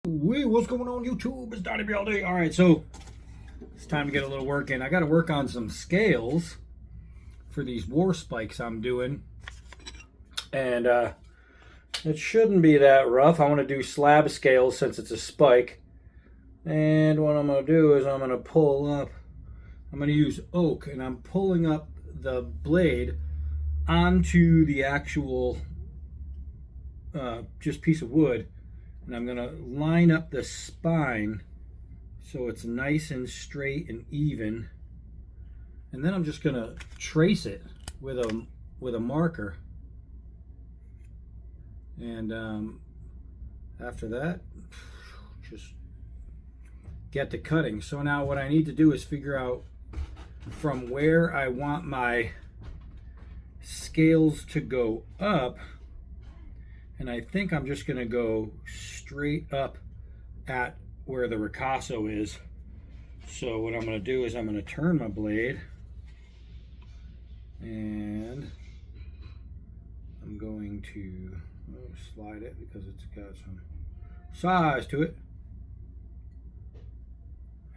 What's going on, YouTube? It's Donnie Weld. All right, so it's time to get a little work in. I got to work on some scales for these war spikes I'm doing, and it shouldn't be that rough. I want to do slab scales since it's a spike, and what I'm going to do is I'm going to pull up. I'm going to use oak, and I'm pulling up the blade onto the actual just piece of wood. And I'm going to line up the spine so it's nice and straight and even. And then I'm just going to trace it with a marker. And after that, just get to cutting. So now what I need to do is figure out from where I want my scales to go up. And I think I'm just going to go straight up at where the ricasso is. So what I'm going to do is I'm going to turn my blade and I'm going to slide it because it's got some size to it.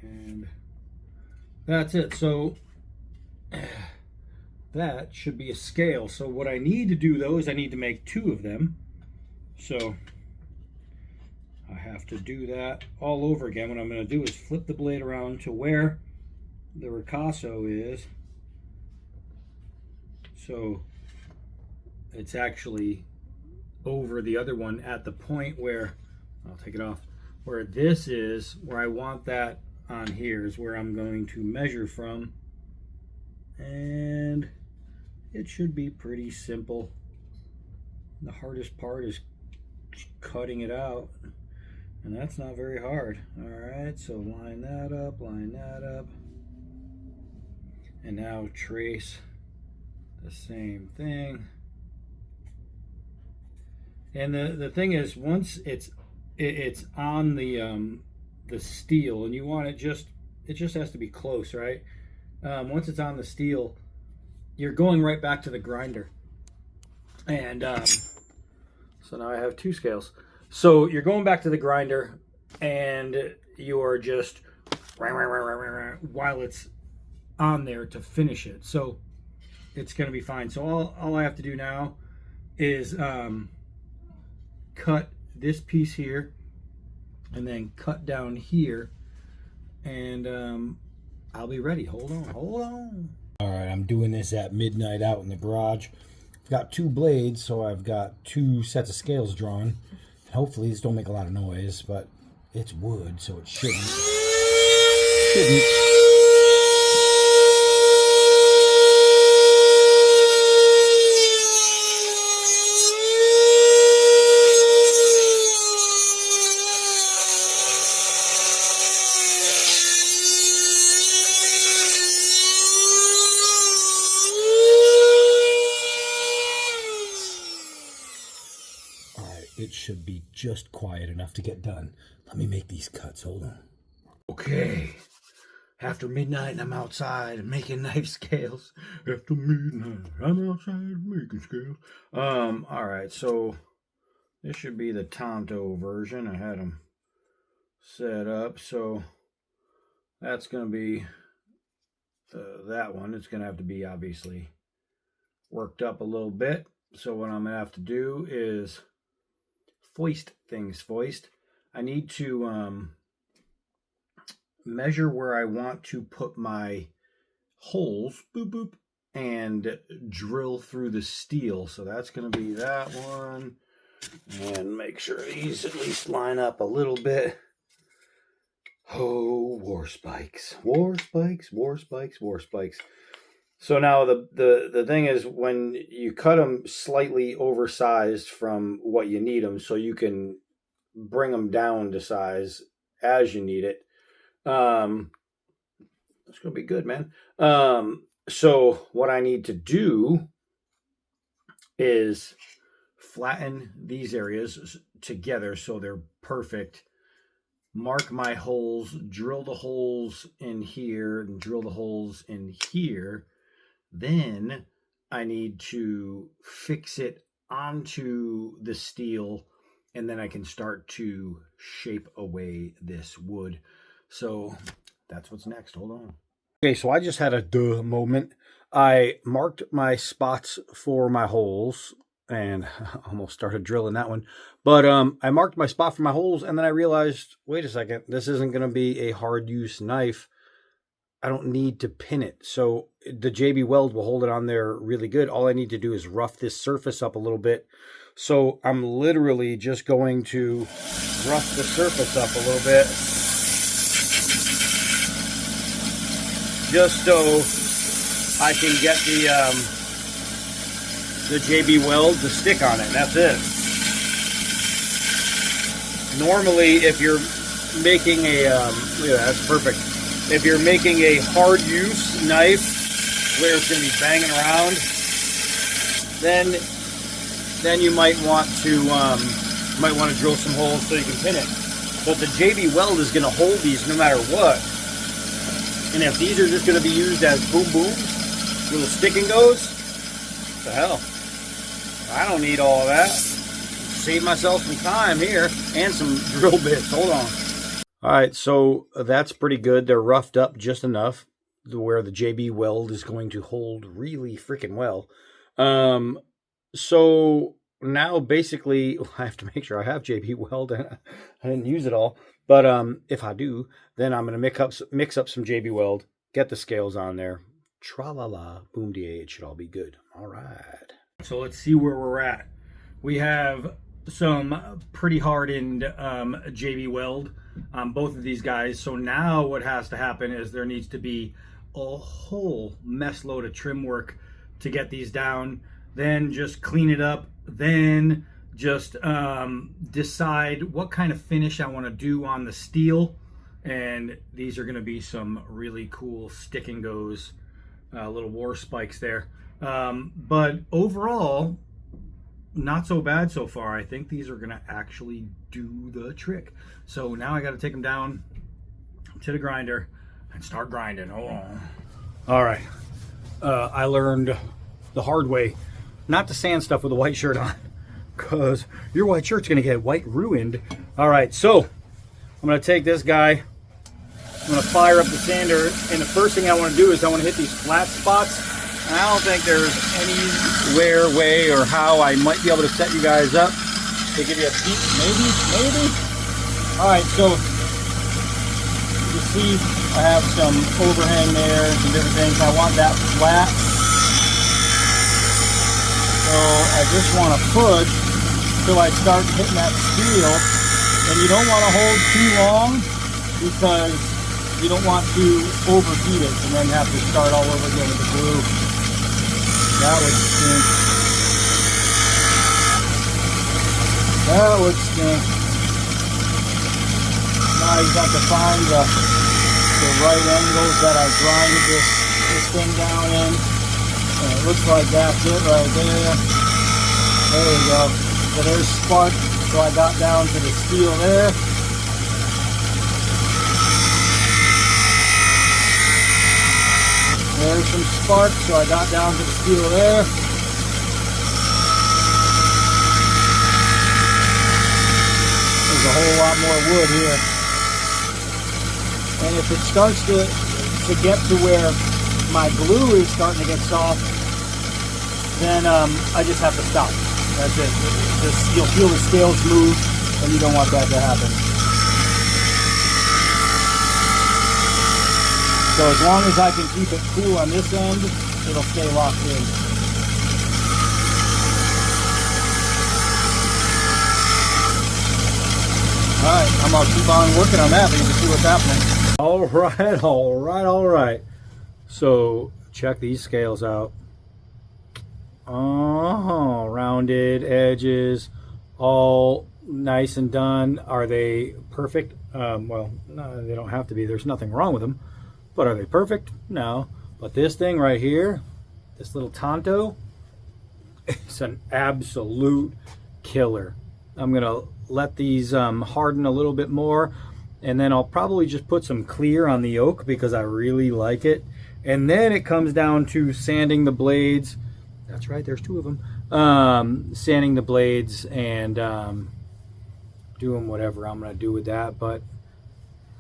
And that's it. So that should be a scale. So what I need to do though is I need to make two of them. So I have to do that all over again. What I'm going to do is flip the blade around to where the ricasso is. So it's actually over the other one at the point where, I'll take it off, where this is, where I want that on here is where I'm going to measure from. And it should be pretty simple. The hardest part is cutting it out, and that's not very hard. All right, so line that up, and now trace the same thing. And the thing is, once it's on the steel, and you want it just has to be close, right? Once it's on the steel, you're going right back to the grinder, and so now I have two scales. So you're going back to the grinder and you are just while it's on there to finish it. So it's going to be fine. So all I have to do now is cut this piece here and then cut down here, and I'll be ready. Hold on. All right, I'm doing this at midnight out in the garage. Got two blades, so I've got two sets of scales drawn. Hopefully these don't make a lot of noise, but it's wood, so it shouldn't. It should be just quiet enough to get done. Let me make these cuts. Hold on. Okay. After midnight, I'm outside making knife scales. After midnight, I'm outside making scales. All right. So this should be the Tonto version. I had them set up. So that's going to be that one. It's going to have to be obviously worked up a little bit. So what I'm going to have to do is foist things. I need to measure where I want to put my holes, boop boop, and drill through the steel. So that's going to be that one, and make sure these at least line up a little bit. Oh, war spikes. So now the thing is, when you cut them slightly oversized from what you need them, so you can bring them down to size as you need it. That's gonna be good, man. So what I need to do is flatten these areas together so they're perfect. Mark my holes, drill the holes in here, and drill the holes in here. Then I need to fix it onto the steel and then I can start to shape away this wood. So that's what's next. Hold on. Okay, so I just had a duh moment. I marked my spots for my holes and almost started drilling that one. But I marked my spot for my holes, and then I realized, wait a second, this isn't going to be a hard use knife. I don't need to pin it. So the JB Weld will hold it on there really good. All I need to do is rough this surface up a little bit. So I'm literally just going to rough the surface up a little bit, just so I can get the JB Weld to stick on it. That's it. Normally, if you're making a, look at that, that's perfect. If you're making a hard use knife where it's going to be banging around, then you might want to drill some holes so you can pin it. But the JB Weld is going to hold these no matter what. And if these are just going to be used as boom booms, little stick and goes, what the hell? I don't need all of that. Save myself some time here and some drill bits. Hold on. All right, so that's pretty good. They're roughed up just enough to where the JB Weld is going to hold really freaking well. So now basically I have to make sure I have JB Weld. I didn't use it all, but if I do, then I'm going to mix up some JB Weld, get the scales on there. Tra-la-la, boom da, it should all be good. All right. So let's see where we're at. We have some pretty hardened JB Weld on both of these guys. So now what has to happen is there needs to be a whole mess load of trim work to get these down. Then just clean it up. Then just decide what kind of finish I want to do on the steel. And these are going to be some really cool stick and goes, little war spikes there. But overall, not so bad so far. I think these are going to actually do the trick. So now I got to take them down to the grinder and start grinding. Hold on. All right. I learned the hard way not to sand stuff with a white shirt on, because your white shirt's going to get white ruined. All right, so I'm going to take this guy. I'm going to fire up the sander, and the first thing I want to do is I want to hit these flat spots. And I don't think there's anywhere, way, or how I might be able to set you guys up to give you a peek. Maybe. All right, so you see I have some overhang there and some different things. I want that flat. So I just want to push till I start hitting that steel. And you don't want to hold too long because you don't want to overheat it and then have to start all over again with the glue. That would stink. That would stink. Now you have to find the right angles that I grinded this thing down in. And it looks like that's it right there. There we go. So there's spark. So I got down to the steel there. There's some spark, so I got down to the steel there. There's a whole lot more wood here. And if it starts to get to where my glue is starting to get soft, then I just have to stop. That's it. You'll feel the scales move, and you don't want that to happen. So as long as I can keep it cool on this end, it'll stay locked in. Alright, I'm going to keep on working on that, but you can see what's happening. Alright. So check these scales out. Oh, rounded edges, all nice and done. Are they perfect? Well, no, they don't have to be. There's nothing wrong with them. But are they perfect? No. But this thing right here, this little Tonto, it's an absolute killer. I'm going to let these harden a little bit more, and then I'll probably just put some clear on the yoke because I really like it. And then it comes down to sanding the blades. That's right, there's two of them. Sanding the blades and doing whatever I'm going to do with that. But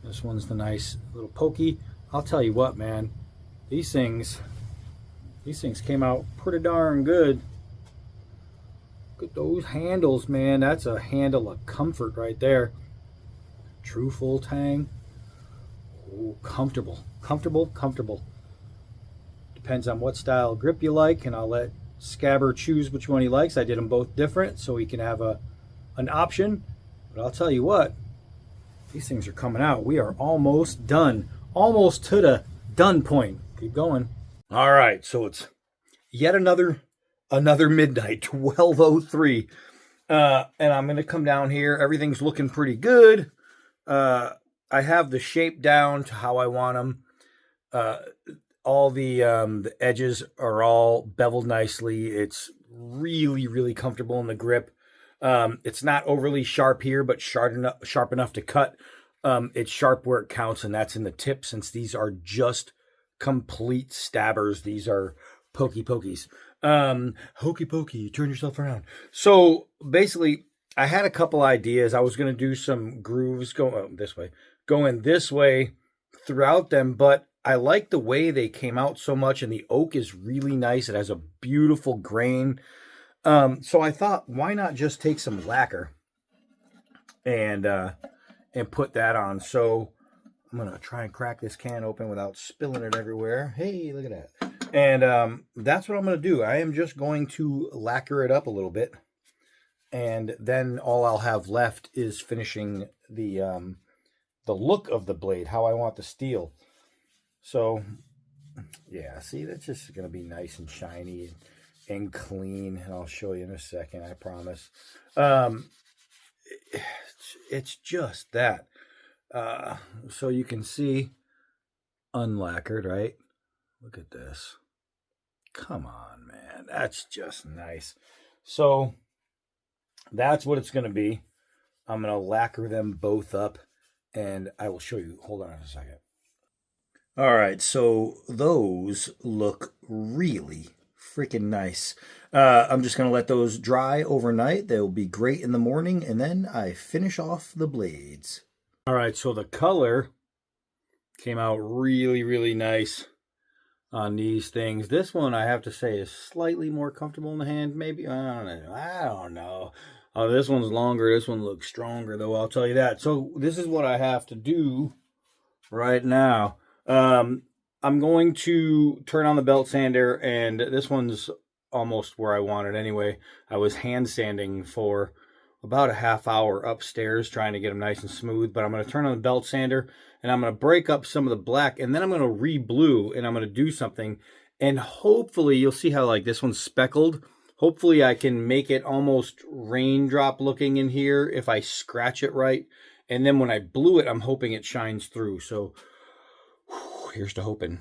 this one's the nice little pokey. I'll tell you what, man, these things came out pretty darn good. Look at those handles, man. That's a handle of comfort right there. True full tang. Oh, comfortable. Depends on what style grip you like, and I'll let Scabber choose which one he likes. I did them both different so he can have an option. But I'll tell you what, these things are coming out. We are almost done. Almost to the done point. Keep going. All right, so it's yet another midnight, 12:03. And I'm going to come down here. Everything's looking pretty good. I have the shape down to how I want them. All the edges are all beveled nicely. It's really, really comfortable in the grip. It's not overly sharp here, but sharp enough to cut. It's sharp where it counts, and that's in the tip, since these are just complete stabbers. These are pokey pokies. Hokey pokey, turn yourself around. So basically, I had a couple ideas. I was going to do some grooves going this way throughout them, but I like the way they came out so much, and the oak is really nice. It has a beautiful grain. So I thought, why not just take some lacquer and put that on. So I'm going to try and crack this can open without spilling it everywhere. Hey, look at that. And that's what I'm going to do. I am just going to lacquer it up a little bit. And then all I'll have left is finishing the look of the blade, how I want the steel. So, yeah, see, that's just going to be nice and shiny and clean. And I'll show you in a second, I promise. It's just that. So you can see unlacquered, right? Look at this. Come on, man. That's just nice. So that's what it's going to be. I'm going to lacquer them both up, and I will show you. Hold on a second. All right, so those look really freaking nice. I'm just going to let those dry overnight. They'll be great in the morning, and then I finish off the blades. All right, so the color came out really, really nice on these things. This one, I have to say, is slightly more comfortable in the hand, maybe. I don't know. Oh, this one's longer. This one looks stronger, though, I'll tell you that. So this is what I have to do right now. I'm going to turn on the belt sander, and this one's almost where I want it anyway. I was hand sanding for about a half hour upstairs trying to get them nice and smooth, but I'm going to turn on the belt sander, and I'm going to break up some of the black, and then I'm going to re-blue, and I'm going to do something, and hopefully you'll see how like this one's speckled. Hopefully I can make it almost raindrop looking in here if I scratch it right, and then when I blue it, I'm hoping it shines through. So here's to hoping.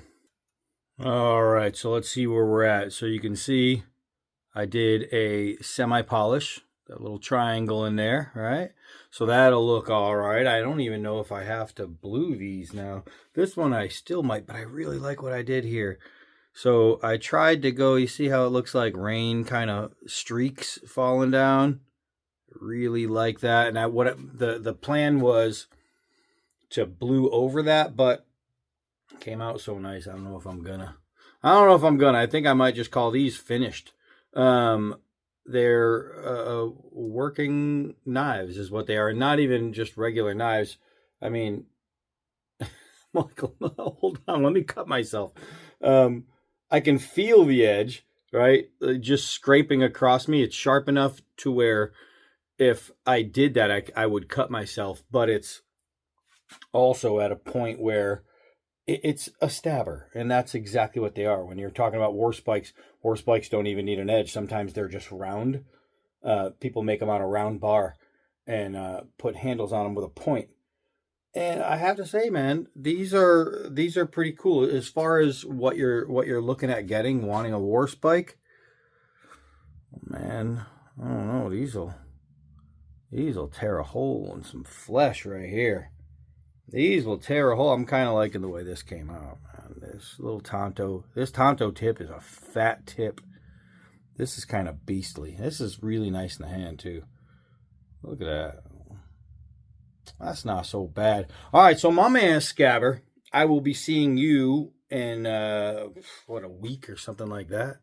All right, so let's see where we're at. So you can see I did a semi-polish, that little triangle in there, right? So that'll look all right. I don't even know if I have to blue these now. This one I still might, but I really like what I did here. So I tried to go, you see how it looks like rain kind of streaks falling down? Really like that. And the plan was to blue over that, but came out so nice. I don't know if I'm gonna. I think I might just call these finished. They're working knives is what they are. Not even just regular knives. I mean, Michael, hold on. Let me cut myself. I can feel the edge, right? Just scraping across me. It's sharp enough to where if I did that, I would cut myself. But it's also at a point where it's a stabber, and that's exactly what they are. When you're talking about war spikes don't even need an edge. Sometimes they're just round. People make them on a round bar and put handles on them with a point. And I have to say, man, these are pretty cool. As far as what you're looking at wanting a war spike, man, I don't know. These will tear a hole in some flesh right here. These will tear a hole. I'm kind of liking the way this came out, man. This little Tonto. This Tonto tip is a fat tip. This is kind of beastly. This is really nice in the hand, too. Look at that. That's not so bad. All right, so my man Scabber, I will be seeing you in a week or something like that,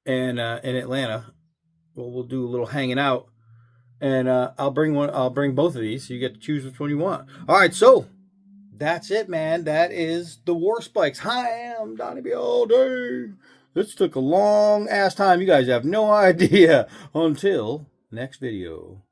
and in Atlanta. Well, we'll do a little hanging out, and I'll bring both of these, so you get to choose which one you want. All right, so that's it, man. That is the War Spikes. Hi, I'm Donnie B all day. This took a long ass time. You guys have no idea. Until next video.